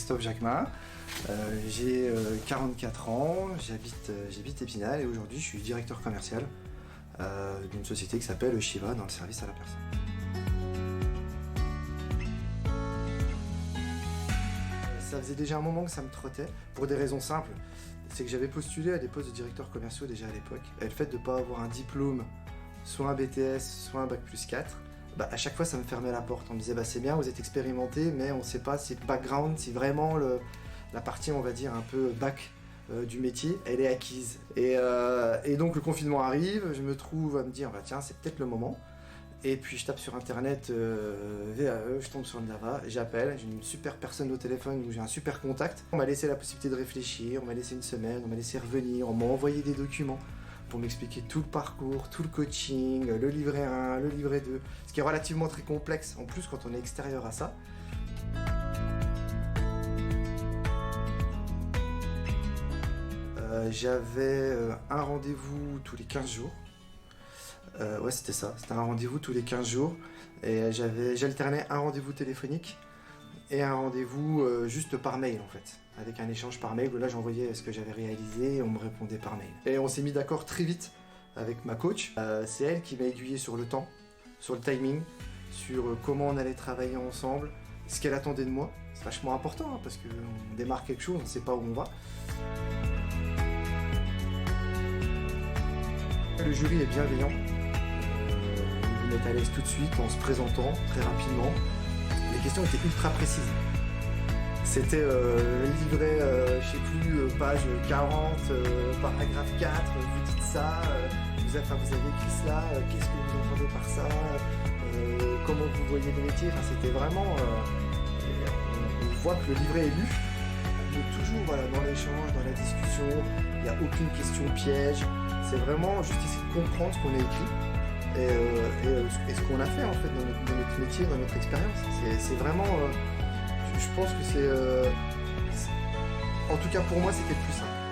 Christophe Jacquemin, j'ai 44 ans, j'habite Épinal et aujourd'hui je suis directeur commercial d'une société qui s'appelle Shiva dans le service à la personne. Ça faisait déjà un moment que ça me trottait, pour des raisons simples. C'est que j'avais postulé à des postes de directeurs commerciaux déjà à l'époque. Et le fait de ne pas avoir un diplôme, soit un BTS, soit un Bac+4, à chaque fois ça me fermait la porte. On me disait c'est bien, vous êtes expérimenté, mais on ne sait pas si le background, si vraiment la partie on va dire un peu bac du métier, elle est acquise. Et donc le confinement arrive, je me trouve à me dire tiens c'est peut-être le moment. Et puis je tape sur internet VAE, je tombe sur le Java, j'appelle, j'ai une super personne au téléphone où j'ai un super contact. On m'a laissé la possibilité de réfléchir, on m'a laissé une semaine, on m'a laissé revenir, on m'a envoyé des documents pour m'expliquer tout le parcours, tout le coaching, le livret 1, le livret 2, ce qui est relativement très complexe en plus quand on est extérieur à ça. J'avais un rendez-vous tous les 15 jours. Ouais, c'était ça, c'était un rendez-vous tous les 15 jours et j'alternais un rendez-vous téléphonique et un rendez-vous juste par mail en fait, avec un échange par mail où là j'envoyais ce que j'avais réalisé et on me répondait par mail. Et on s'est mis d'accord très vite avec ma coach, c'est elle qui m'a aiguillé sur le temps, sur le timing, sur comment on allait travailler ensemble, ce qu'elle attendait de moi. C'est vachement important hein, parce qu'on démarre quelque chose, on ne sait pas où on va. Le jury est bienveillant. Ils vous mettent à l'aise tout de suite en se présentant très rapidement. Les questions étaient ultra précises. C'était livré, je sais plus, page 40, paragraphe 4, vous dites ça, vous avez écrit cela, qu'est-ce que vous entendez par ça, comment vous voyez le métier, c'était vraiment... on voit que le livret est lu, mais toujours dans l'échange, dans la discussion, il n'y a aucune question piège. C'est vraiment juste essayer de comprendre ce qu'on a écrit et ce qu'on a fait en fait dans notre métier, dans notre expérience. C'est vraiment, je pense que c'est, en tout cas pour moi, c'était le plus simple.